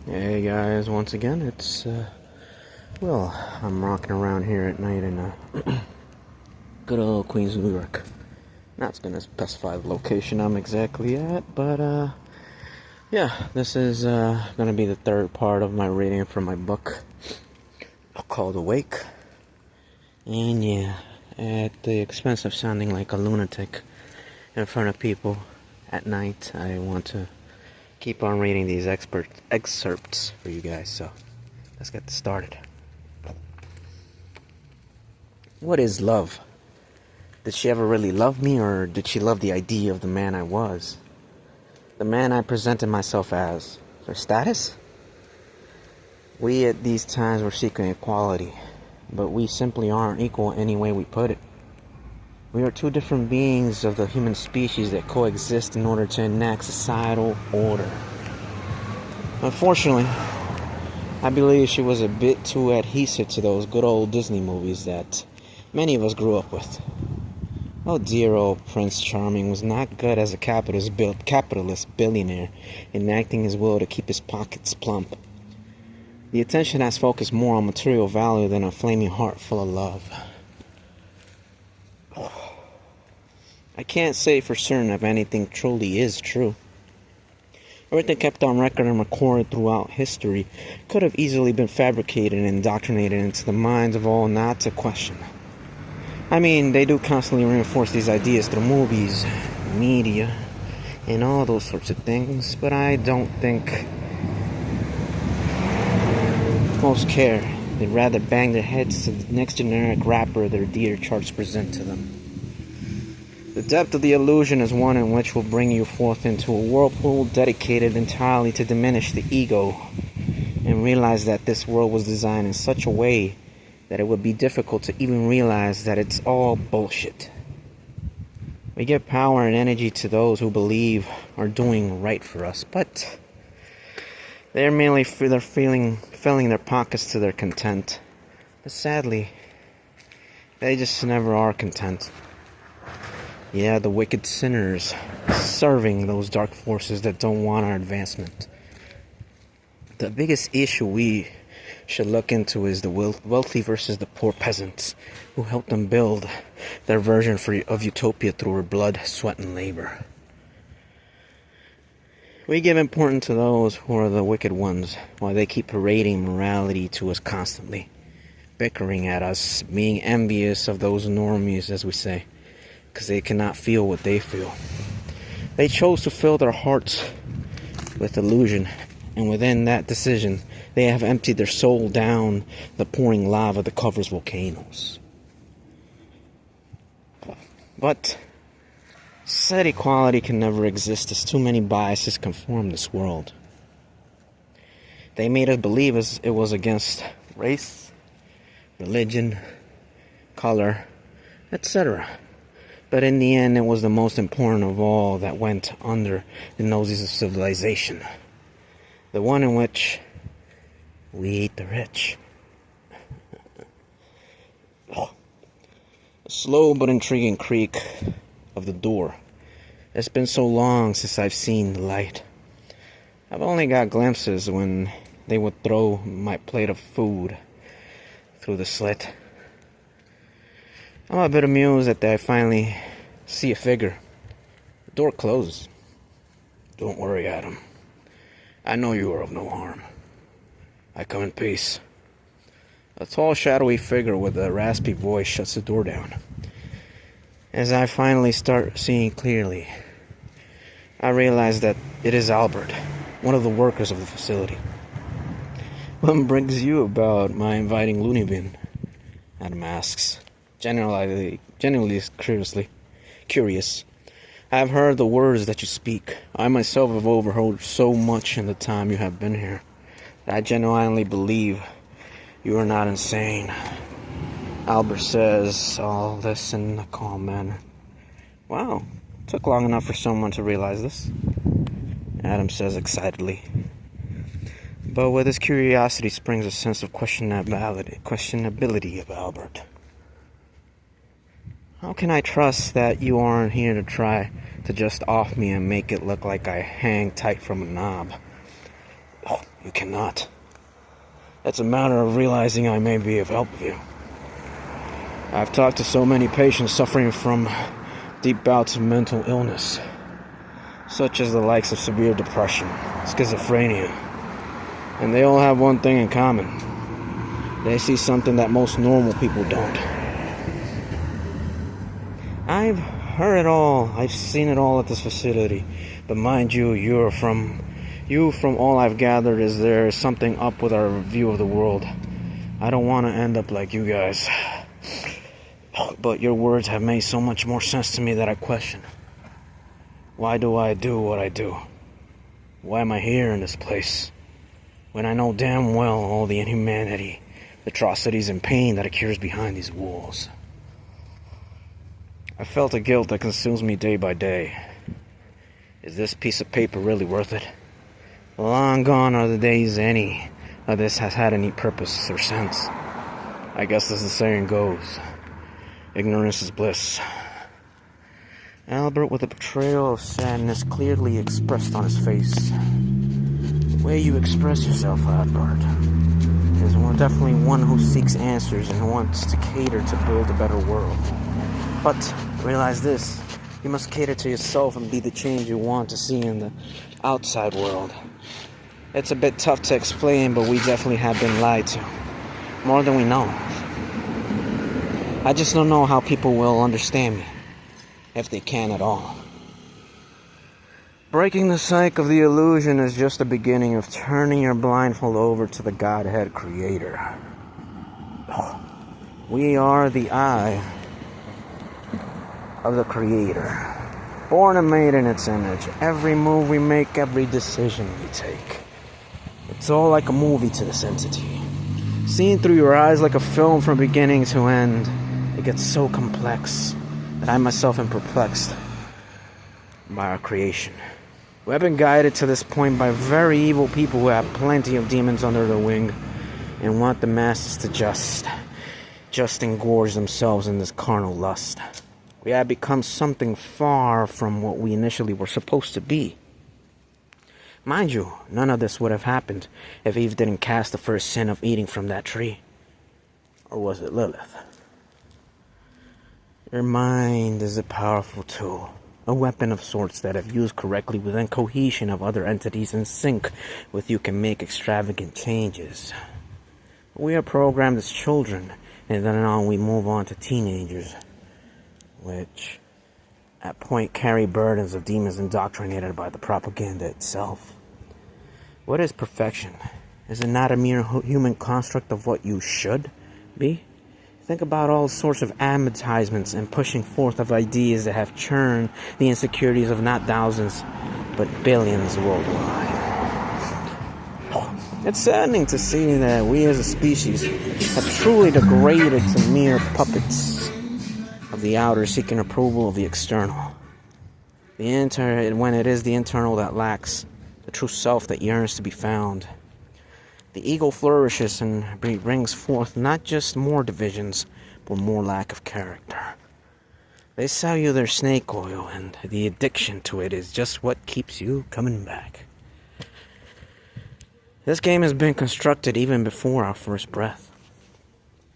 Hey guys, once again, well, I'm rocking around here at night in good old Queens, New York. Not gonna specify the location I'm exactly at, but yeah, this is gonna be the third part of my reading from my book called Awake. And yeah, at the expense of sounding like a lunatic in front of people at night, I want to keep on reading these excerpts for you guys, so let's get started. What is love? Did she ever really love me, or did she love the idea of the man I was? The man I presented myself as? For status? We at these times were seeking equality, but we simply aren't equal any way we put it. We are two different beings of the human species that coexist in order to enact societal order. Unfortunately, I believe she was a bit too adhesive to those good old Disney movies that many of us grew up with. Oh, dear old Prince Charming was not good as a capitalist billionaire, enacting his will to keep his pockets plump. The attention has focused more on material value than a flaming heart full of love. I can't say for certain if anything truly is true. Everything kept on record and recorded throughout history could have easily been fabricated and indoctrinated into the minds of all not to question. I mean, they do constantly reinforce these ideas through movies, media, and all those sorts of things, but I don't think most care. They'd rather bang their heads to the next generic rapper their dear charts present to them. The depth of the illusion is one in which will bring you forth into a whirlpool dedicated entirely to diminish the ego and realize that this world was designed in such a way that it would be difficult to even realize that it's all bullshit. We give power and energy to those who believe are doing right for us, but they're merely filling their pockets to their content. But sadly, they just never are content. Yeah, the wicked sinners serving those dark forces that don't want our advancement. The biggest issue we should look into is the wealthy versus the poor peasants who helped them build their version of utopia through their blood, sweat, and labor. We give importance to those who are the wicked ones while they keep parading morality to us constantly, bickering at us, being envious of those normies, as we say, because they cannot feel what they feel. They chose to fill their hearts with illusion, and within that decision, they have emptied their soul down the pouring lava that covers volcanoes. But said equality can never exist as too many biases conform this world. They made us believe it was against race, religion, color, etc. But in the end, it was the most important of all that went under the noses of civilization. The one in which we eat the rich. A slow but intriguing creak of the door. It's been so long since I've seen the light. I've only got glimpses when they would throw my plate of food through the slit. I'm a bit amused that I finally see a figure. The door closes. Don't worry, Adam. I know you are of no harm. I come in peace. A tall, shadowy figure with a raspy voice shuts the door down. As I finally start seeing clearly, I realize that it is Albert, one of the workers of the facility. What brings you about my inviting loony bin? Adam asks. Genuinely curious. I have heard the words that you speak. I myself have overheard so much in the time you have been here that I genuinely believe you are not insane. Albert says all this in a calm manner. Wow, took long enough for someone to realize this, Adam says excitedly. But with his curiosity springs a sense of questionability of Albert. How can I trust that you aren't here to try to just off me and make it look like I hang tight from a knob? Oh, You cannot. It's a matter of realizing I may be of help to you. I've talked to so many patients suffering from deep bouts of mental illness, such as the likes of severe depression, schizophrenia, and they all have one thing in common. They see something that most normal people don't. I've heard it all. I've seen it all at this facility. But mind you, from all I've gathered, is there something up with our view of the world. I don't want to end up like you guys. But your words have made so much more sense to me that I question. Why do I do what I do? Why am I here in this place? When I know damn well all the inhumanity, atrocities, and pain that occurs behind these walls. I felt a guilt that consumes me day by day. Is this piece of paper really worth it? Long gone are the days any of this has had any purpose or sense. I guess as the saying goes, ignorance is bliss. Albert, with a portrayal of sadness clearly expressed on his face. The way you express yourself, Albert, is definitely one who seeks answers and wants to cater to build a better world. But realize this, you must cater to yourself and be the change you want to see in the outside world. It's a bit tough to explain, but we definitely have been lied to. More than we know. I just don't know how people will understand me, if they can at all. Breaking the cycle of the illusion is just the beginning of turning your blindfold over to the Godhead Creator. We are the eye of the Creator, born and made in its image. Every move we make, every decision we take, it's all like a movie to this entity. Seen through your eyes like a film from beginning to end, it gets so complex that I myself am perplexed by our creation. We have been guided to this point by very evil people who have plenty of demons under their wing and want the masses to just engorge themselves in this carnal lust. We have become something far from what we initially were supposed to be. Mind you, none of this would have happened if Eve didn't cast the first sin of eating from that tree. Or was it Lilith? Your mind is a powerful tool, a weapon of sorts that, if used correctly within cohesion of other entities in sync with you, can make extravagant changes. We are programmed as children, and then on we move on to teenagers, which at point carry burdens of demons indoctrinated by the propaganda itself. What is perfection? Is it not a mere human construct of what you should be? Think about all sorts of advertisements and pushing forth of ideas that have churned the insecurities of not thousands, but billions worldwide. It's saddening to see that we as a species have truly degraded to mere puppets of the outer seeking approval of the external. When it is the internal that lacks, the true self that yearns to be found. The ego flourishes and brings forth not just more divisions, but more lack of character. They sell you their snake oil, and the addiction to it is just what keeps you coming back. This game has been constructed even before our first breath.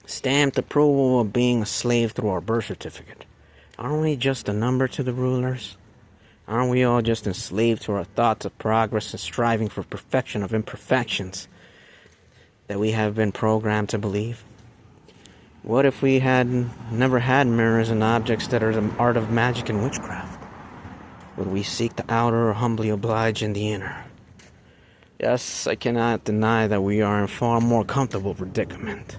Stamped approval of being a slave through our birth certificate. Aren't we just a number to the rulers? Aren't we all just enslaved to our thoughts of progress and striving for perfection of imperfections that we have been programmed to believe? What if we had never had mirrors and objects that are the art of magic and witchcraft? Would we seek the outer or humbly oblige in the inner? Yes, I cannot deny that we are in far more comfortable predicament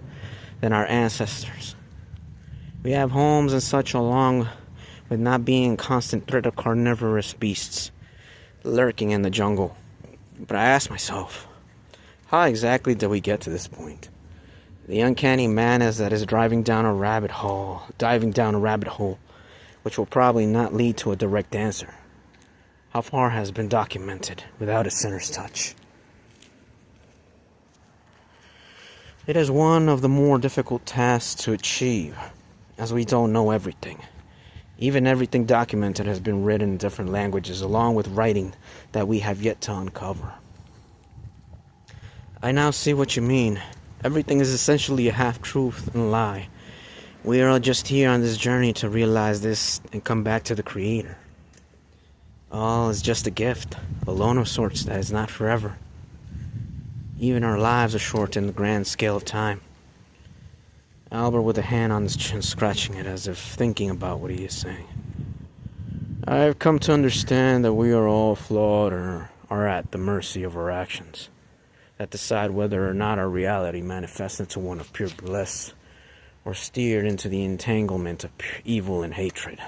than our ancestors. We have homes and such, along with not being in constant threat of carnivorous beasts lurking in the jungle. But I ask myself, how exactly did we get to this point? The uncanny madness that is diving down a rabbit hole, which will probably not lead to a direct answer. How far has been documented without a sinner's touch? It is one of the more difficult tasks to achieve, as we don't know everything. Even everything documented has been written in different languages, along with writing that we have yet to uncover. I now see what you mean. Everything is essentially a half-truth and lie. We are just here on this journey to realize this and come back to the Creator. All is just a gift, a loan of sorts that is not forever. Even our lives are short in the grand scale of time. Albert, with a hand on his chin, scratching it as if thinking about what he is saying. I have come to understand that we are all flawed or are at the mercy of our actions that decide whether or not our reality manifests into one of pure bliss or steered into the entanglement of evil and hatred.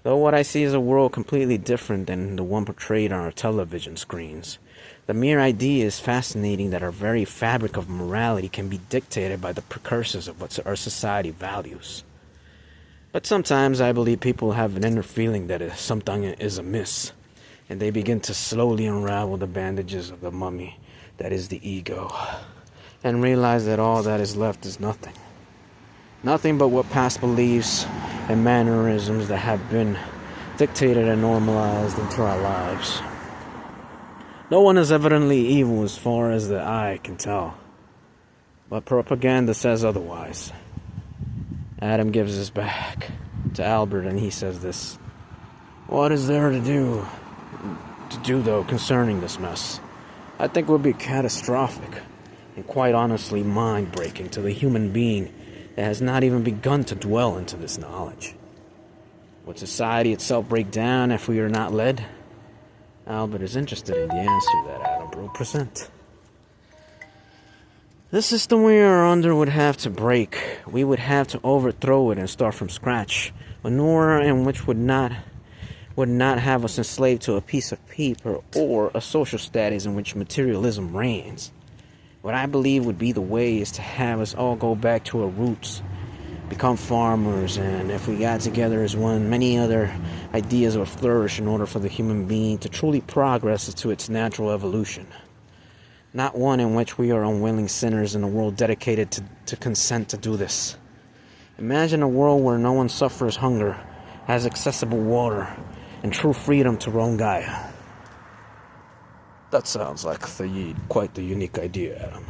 Though what I see is a world completely different than the one portrayed on our television screens, the mere idea is fascinating that our very fabric of morality can be dictated by the precursors of what our society values. But sometimes I believe people have an inner feeling that something is amiss, and they begin to slowly unravel the bandages of the mummy that is the ego, and realize that all that is left is nothing. Nothing but what past beliefs and mannerisms that have been dictated and normalized into our lives. No one is evidently evil as far as the eye can tell, but propaganda says otherwise. Adam gives his back to Albert and he says this. What is there to do though concerning this mess? I think it would be catastrophic and quite honestly mind-breaking to the human being that has not even begun to dwell into this knowledge. Would society itself break down if we are not led? Albert is interested in the answer that Adam will present. The system we are under would have to break. We would have to overthrow it and start from scratch. An order in which would not have us enslaved to a piece of paper or a social status in which materialism reigns. What I believe would be the way is to have us all go back to our roots, become farmers, and if we got together as one, many other ideas would flourish in order for the human being to truly progress to its natural evolution. Not one in which we are unwilling sinners in a world dedicated to consent to do this. Imagine a world where no one suffers hunger, has accessible water, and true freedom to roam Gaia. That sounds like quite the unique idea, Adam.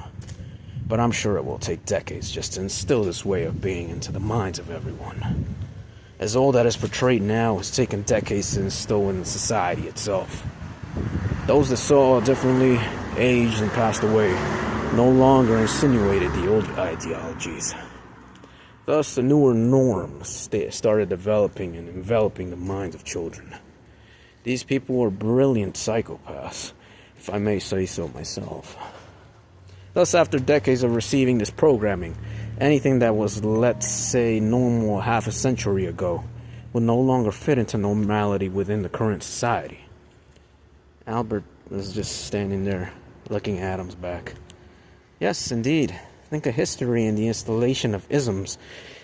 But I'm sure it will take decades just to instill this way of being into the minds of everyone. As all that is portrayed now has taken decades to instill in society itself. Those that saw differently, aged and passed away, no longer insinuated the old ideologies. Thus, the newer norms started developing and enveloping the minds of children. These people were brilliant psychopaths, if I may say so myself. Thus, after decades of receiving this programming, anything that was, let's say, normal half a century ago would no longer fit into normality within the current society. Albert was just standing there, looking at Adam's back. Yes, indeed. Think of history and the installation of isms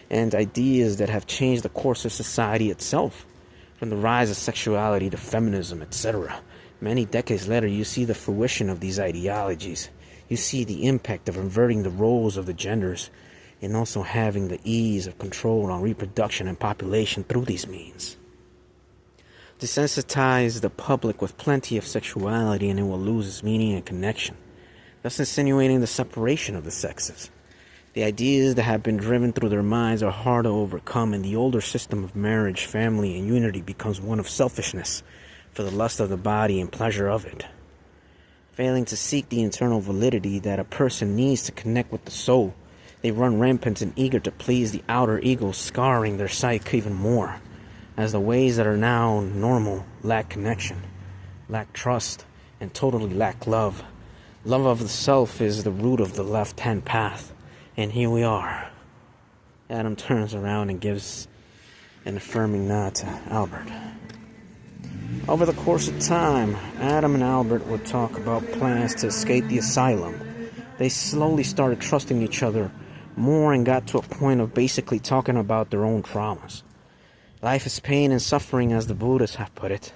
and ideas that have changed the course of society itself, from the rise of sexuality to feminism, etc. Many decades later, you see the fruition of these ideologies. You see the impact of inverting the roles of the genders and also having the ease of control on reproduction and population through these means. Desensitize the public with plenty of sexuality and it will lose its meaning and connection, thus insinuating the separation of the sexes. The ideas that have been driven through their minds are hard to overcome, and the older system of marriage, family, and unity becomes one of selfishness for the lust of the body and pleasure of it. Failing to seek the internal validity that a person needs to connect with the soul, they run rampant and eager to please the outer ego, scarring their psyche even more, as the ways that are now normal lack connection, lack trust, and totally lack love. Love of the self is the root of the left-hand path, and here we are. Adam turns around and gives an affirming nod to Albert. Over the course of time, Adam and Albert would talk about plans to escape the asylum. They slowly started trusting each other more and got to a point of basically talking about their own traumas. Life is pain and suffering, as the Buddhists have put it.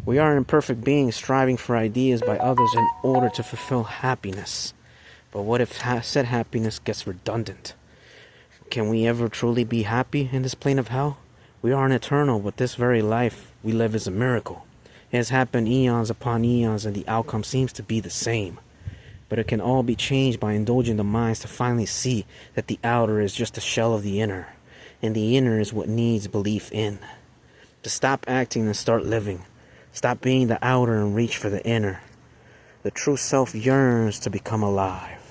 We are imperfect beings striving for ideas by others in order to fulfill happiness. But what if said happiness gets redundant? Can we ever truly be happy in this plane of hell? We aren't eternal, but this very life we live is a miracle. It has happened eons upon eons, and the outcome seems to be the same. But it can all be changed by indulging the minds to finally see that the outer is just a shell of the inner, and the inner is what needs belief in. To stop acting and start living. Stop being the outer and reach for the inner. The true self yearns to become alive.